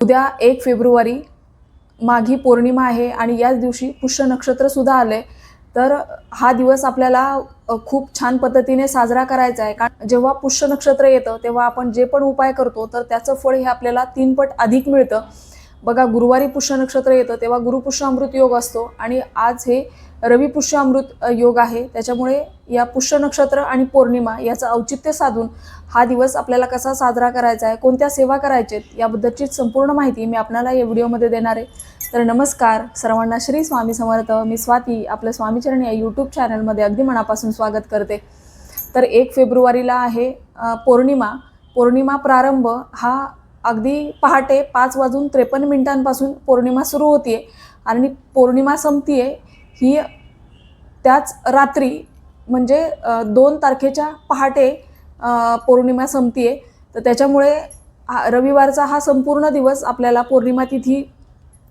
उद्या 1 फेब्रुवारी माघी पौर्णिमा आहे आणि याच दिवशी पुष्य नक्षत्र सुद्धा आले। तर हा दिवस आपल्याला खूप छान पद्धतीने साजरा करायचा आहे। कारण जेव्हा पुष्य नक्षत्र येतं तेव्हा आपण जे पण उपाय करतो तर त्याचं फळ हे आपल्याला 3 पट अधिक मिळतं। बघा, गुरुवारी पुष्य नक्षत्र येतं तेव्हा गुरुपुष्य अमृत योग असतो आणि आज हे रवी पुष्य अमृत योग आहे। त्याच्यामुळे या पुष्य नक्षत्र आणि पौर्णिमा याचं औचित्य साधून हा दिवस आपल्याला कसा साजरा करायचा आहे, कोणत्या सेवा करायच्या आहेत याबद्दलची संपूर्ण माहिती मी आपल्याला या व्हिडिओमध्ये देणार आहे। तर नमस्कार सर्वांना, श्री स्वामी समर्थ। मी स्वाती आपलं स्वामीचरण या यूट्यूब चॅनलमध्ये अगदी मनापासून स्वागत करते। तर 1 फेब्रुवारीला आहे पौर्णिमा प्रारंभ हा अगदी पहाटे 5:53 पौर्णिमा सुरू होतीये आणि पौर्णिमा संपतीये ही त्याच रात्री म्हणजे 2 तारखेच्या पहाटे पौर्णिमा संपतीये। तर त्याच्यामुळे रविवारचा हा संपूर्ण दिवस आपल्याला पौर्णिमा तिथी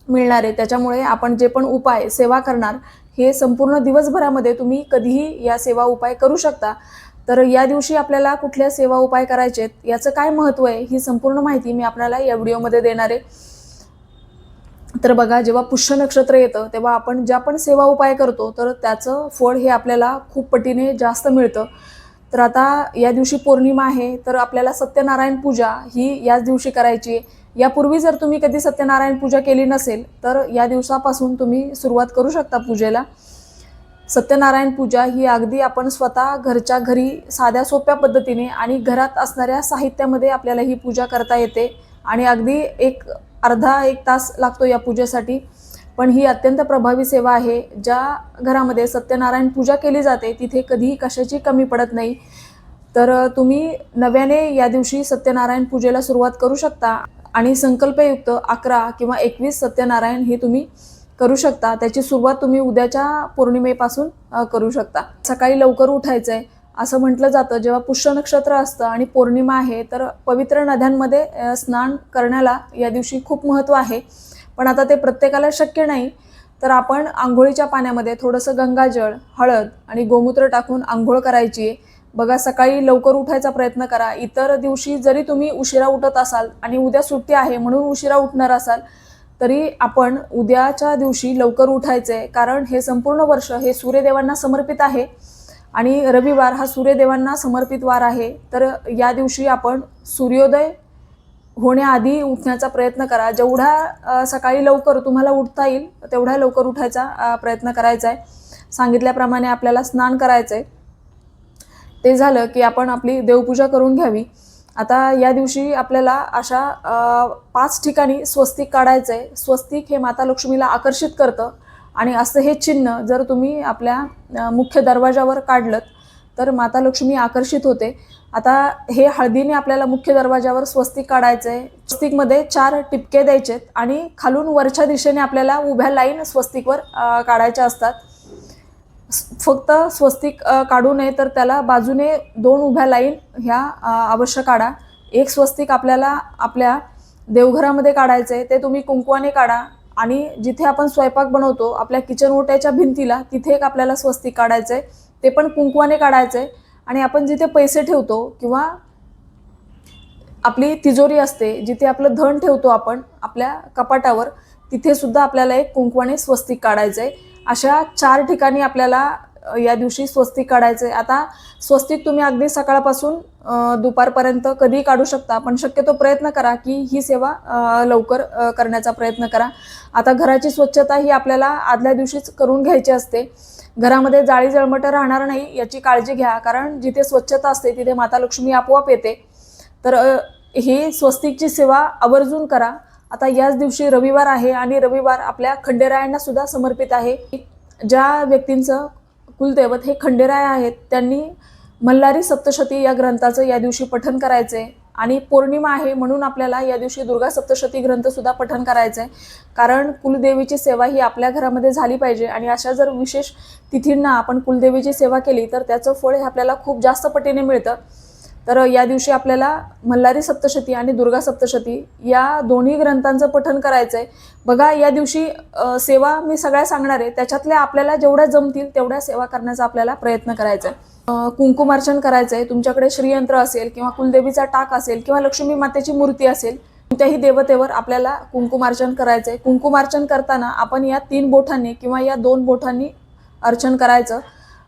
मिळणार आहे। त्याच्यामुळे आपण जे पण उपाय सेवा करणार हे संपूर्ण दिवसभरामध्ये तुम्ही कधीही या सेवा उपाय करू शकता। तर या दिवशी आपल्याला कुठल्या सेवा उपाय करायचे आहेत, याचं काय महत्त्व आहे, ही संपूर्ण माहिती मी आपल्याला या व्हिडिओमध्ये देणार आहे। तर बघा, जेव्हा पुष्य नक्षत्र येतं तेव्हा आपण ज्या पण सेवा उपाय करतो तर त्याचं फळ हे आपल्याला खूप पटीने जास्त मिळतं। तर आता या दिवशी पौर्णिमा आहे तर आपल्याला सत्यनारायण पूजा ही याच दिवशी करायची आहे। यापूर्वी जर तुम्ही कधी सत्यनारायण पूजा केली नसेल तर या दिवसापासून तुम्ही सुरुवात करू शकता पूजेला। सत्यनारायण पूजा ही अगदी आपण स्वतः घरच्या घरी साध्या सोप्या पद्धतीने आणि घरात असणाऱ्या साहित्यामध्ये आपल्याला ही पूजा करता येते आणि अगदी अर्धा एक तास लागतो या पूजेसाठी। पण ही अत्यंत प्रभावी सेवा आहे। ज्या घरामध्ये सत्यनारायण पूजा केली जाते तिथे कधीही कशाची कमी पडत नाही। तर तुम्ही नव्याने या दिवशी सत्यनारायण पूजेला सुरुवात करू शकता आणि संकल्पयुक्त 11 किंवा 21 सत्यनारायण हे तुम्ही करू शकता। त्याची सुरुवात तुम्ही उद्याच्या पौर्णिमेपासून करू शकता। सकाळी लवकर उठायचं आहे असं म्हटलं जातं। जेव्हा पुष्य नक्षत्र असतं आणि पौर्णिमा आहे तर पवित्र नद्यांमध्ये स्नान करण्याला या दिवशी खूप महत्त्व आहे। पण आता ते प्रत्येकाला शक्य नाही, तर आपण आंघोळीच्या पाण्यामध्ये थोडंसं गंगाजळ, हळद आणि गोमूत्र टाकून आंघोळ करायची आहे। बघा, सकाळी लवकर उठायचा प्रयत्न करा। इतर दिवशी जरी तुम्ही उशिरा उठत असाल आणि उद्या सुट्टी आहे म्हणून उशिरा उठणार असाल तरी आपण उद्याच्या दिवशी लवकर उठायचे, कारण हे संपूर्ण वर्ष हे सूर्यदेवांना समर्पित आहे आणि रविवार हा सूर्यदेवांना समर्पित वार आहे। तर या दिवशी आपण सूर्योदय होण्याआधी उठण्याचा प्रयत्न करा। जेवढा सकाळी लवकर तुम्हाला उठता येईल तेवढा लवकर उठायचा प्रयत्न करायचा आहे। सांगितल्याप्रमाणे आपल्याला स्नान करायचं आहे। ते झालं की आपण आपली देवपूजा करून घ्यावी। आता या दिवशी आपल्याला अशा 5 ठिकाणी स्वस्तिक काढायचं आहे। स्वस्तिक हे माता लक्ष्मीला आकर्षित करतं आणि असं हे चिन्ह जर तुम्ही आपल्या मुख्य दरवाजावर काढलं तर माता लक्ष्मी आकर्षित होते। आता हे हळदीने आपल्याला मुख्य दरवाजावर स्वस्तिक काढायचं आहे। स्वस्तिकमध्ये 4 टिपके द्यायचे आणि खालून वरच्या दिशेने आपल्याला उभ्या लाईन स्वस्तिकवर काढायच्या असतात। फक्त स्वस्तिक काढू नये तर त्याला बाजूने 2 उभ्या लाईन ह्या अवश्य काढा। एक स्वस्तिक आपल्याला आपल्या देवघरामध्ये काढायचं आहे, ते तुम्ही कुंकवाने काढा आणि जिथे आपण स्वयंपाक बनवतो आपल्या किचन ओट्याच्या भिंतीला तिथे एक आपल्याला स्वस्तिक काढायचं आहे, ते पण कुंकवाने काढायचं आहे। आणि आपण जिथे पैसे ठेवतो किंवा आपली तिजोरी असते, जिथे आपलं धन ठेवतो आपण आपल्या कपाटावर, तिथे सुद्धा आपल्याला एक कुंकवाने स्वस्तिक काढायचं आहे। अशा 4 ठिकाणी आपल्याला या दिवशी स्वस्तिक काढायचं आहे। आता स्वस्तिक तुम्ही अगदी सकाळपासून दुपारपर्यंत कधीही काढू शकता, पण शक्यतो प्रयत्न करा की ही सेवा लवकर करण्याचा प्रयत्न करा। आता घराची स्वच्छता ही आपल्याला आदल्या दिवशीच करून घ्यायची असते। घरामध्ये जाळी जळमटं राहणार नाही याची काळजी घ्या, कारण जिथे स्वच्छता असते तिथे माता लक्ष्मी आपोआप येते। तर ही स्वस्तिकची सेवा आवर्जून करा। आता याच दिवशी रविवार आहे आणि रविवार आपल्या खंडेरायांना सुद्धा समर्पित आहे। ज्या व्यक्तींचं कुलदैवत हे खंडेराय आहेत त्यांनी मल्हारी सप्तशती या ग्रंथाचं या दिवशी पठण करायचे आणि पौर्णिमा आहे म्हणून आपल्याला या दिवशी दुर्गा सप्तशती ग्रंथ सुद्धा पठण करायचं आहे। कारण कुलदेवीची सेवा ही आपल्या घरामध्ये झाली पाहिजे आणि अशा जर विशेष तिथींना आपण कुलदेवीची सेवा केली तर त्याचं फळ हे आपल्याला खूप जास्त पटीने मिळतं। तर या दिवशी आपल्याला मल्हारी सप्तशती आणि दुर्गा सप्तशती या दोन्ही ग्रंथांचं पठण करायचं आहे। बघा, या दिवशी सेवा मी सगळ्या सांगणार आहे, त्याच्यातल्या आपल्याला जेवढ्या जमतील तेवढ्या सेवा करण्याचा आपल्याला प्रयत्न करायचा आहे। कुंकुमार्चन करायचं आहे। तुमच्याकडे श्रीयंत्र असेल किंवा कुलदेवीचा टाक असेल किंवा लक्ष्मी मातेची मूर्ती असेल कोणत्याही देवतेवर आपल्याला कुंकुमार्चन करायचंय। कुंकुमार्चन करताना आपण या 3 बोटांनी किंवा या 2 बोटांनी अर्चन करायचं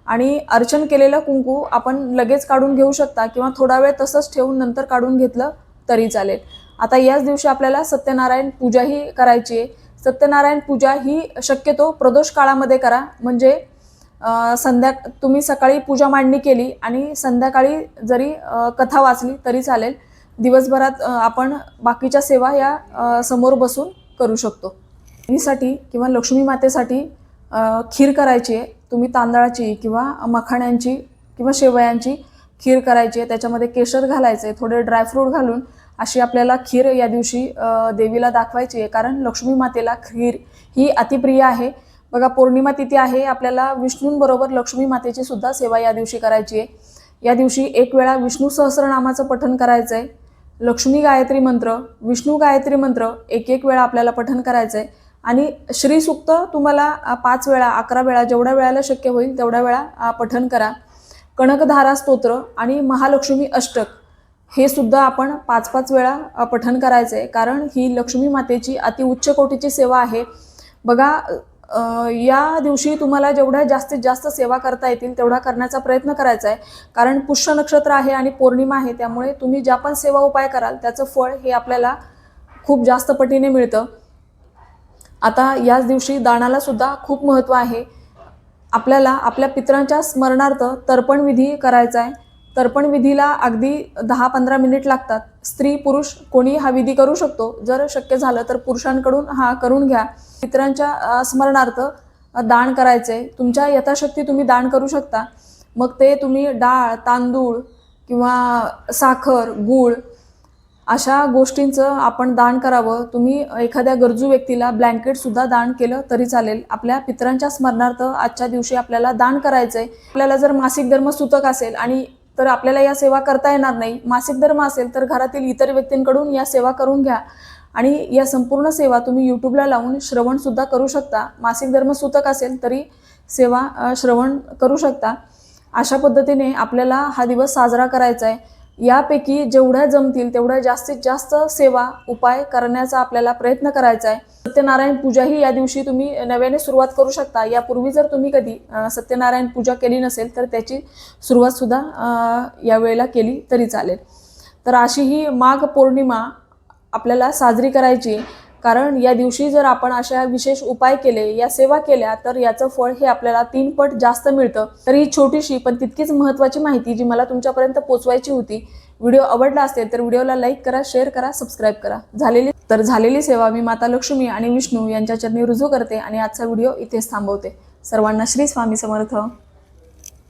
आणि अर्चन केलेलं कुंकू आपण लगेच काढून घेऊ शकता किंवा थोडा वेळ तसंच ठेवून नंतर काढून घेतलं तरी चालेल। आता याच दिवशी आपल्याला सत्यनारायण पूजाही करायची आहे। सत्यनारायण पूजा ही शक्यतो प्रदोष काळामध्ये करा, म्हणजे तुम्ही सकाळी पूजा मांडणी केली आणि संध्याकाळी जरी कथा वाचली तरी चालेल। दिवसभरात आपण बाकीच्या सेवा या समोर बसून करू शकतो। देवीसाठी किंवा लक्ष्मी मातेसाठी खीर करायची आहे। तुम्ही तांदळाची किंवा मखाण्यांची किंवा शेवयांची खीर करायची आहे। त्याच्यामध्ये केशर घालायचे, थोडे ड्रायफ्रूट घालून अशी आपल्याला खीर या दिवशी देवीला दाखवायची आहे, कारण लक्ष्मी मातेला खीर ही अतिप्रिय आहे। बघा, पौर्णिमा तिथी आहे, आपल्याला विष्णूंबरोबर लक्ष्मी मातेची सुद्धा सेवा या दिवशी करायची आहे। या दिवशी 1 वेळा विष्णू सहस्रनामाचं पठण करायचं आहे। लक्ष्मी गायत्री मंत्र, विष्णू गायत्री मंत्र 1-1 वेळा आपल्याला पठण करायचं आहे आणि श्रीसूक्त तुम्हाला 5 वेळा 11 वेळा जेवढ्या वेळेला शक्य होईल तेवढ्या वेळा पठण करा। कनकधारा स्तोत्र आणि महालक्ष्मी अष्टक हे सुद्धा आपण 5-5 वेळा पठण करायचं आहे, कारण ही लक्ष्मी मातेची अति उच्च कोटीची सेवा आहे। बघा, या दिवशी तुम्हाला जेवढ्या जास्तीत जास्त सेवा करता येतील तेवढा करण्याचा प्रयत्न करायचा आहे, कारण पुष्य नक्षत्र आहे आणि पौर्णिमा आहे, त्यामुळे तुम्ही ज्या पण सेवा उपाय कराल त्याचं फळ हे आपल्याला खूप जास्त पटीने मिळतं। आता याच दिवशी दानाला सुद्धा खूप महत्त्व आहे। आपल्याला आपल्या पितरांच्या स्मरणार्थ तर्पण विधी करायचा आहे। तर्पण विधीला अगदी 10-15 मिनिट लागतात। स्त्री पुरुष कोणी हा विधी करू शकतो, जर शक्य झालं तर पुरुषांकडून हा करून घ्या। पितरांच्या स्मरणार्थ दान करायचे, तुमच्या यथाशक्ती तुम्ही दान करू शकता। मग ते तुम्ही डाळ, तांदूळ किंवा साखर, गूळ अशा गोष्टींचं आपण दान करावं। तुम्ही एखाद्या गरजू व्यक्तीला ब्लँकेट सुद्धा दान केलं तरी चालेल। आपल्या पितरांच्या स्मरणार्थ आजच्या दिवशी आपल्याला दान करायचंय। आपल्याला जर मासिक धर्म सुतक असेल आणि तर आपल्याला या सेवा करता येणार नाही, मासिक धर्म असेल तर घरातील इतर व्यक्तींकडून या सेवा करून घ्या आणि या संपूर्ण सेवा तुम्ही यूट्यूबला लावून श्रवण सुद्धा करू शकता। मासिक धर्म सुतक असेल तरी सेवा श्रवण करू शकता। अशा पद्धतीने आपल्याला हा दिवस साजरा करायचा आहे। यापैकी जेवढ्या जमतील तेवढ्या जास्तीत जास्त सेवा उपाय करण्याचा आपल्याला प्रयत्न करायचा आहे। सत्यनारायण पूजा ही या दिवशी तुम्ही नव्याने सुरुवात करू शकता। यापूर्वी जर तुम्ही कधी सत्यनारायण पूजा केली नसेल तर त्याची सुरुवात सुद्धा या वेळेला केली तरी चालेल। तर अशी ही माघ पौर्णिमा आपल्याला साजरी करायची, कारण या दिवशी जर आपण अशा विशेष उपाय केले, या सेवा केल्या तर याचं फळ हे आपल्याला 3 पट जास्त मिळतं। तर ही छोटीशी पण तितकीच महत्त्वाची माहिती जी मला तुमच्यापर्यंत पोहोचवायची होती। व्हिडिओ आवडला असेल तर व्हिडिओला लाईक करा, शेअर करा, सबस्क्राईब करा। झालेली सेवा मी माता लक्ष्मी आणि विष्णू यांच्या चरणी रुजू करते आणि आजचा व्हिडिओ इथेच थांबवते। सर्वांना श्री स्वामी समर्थ।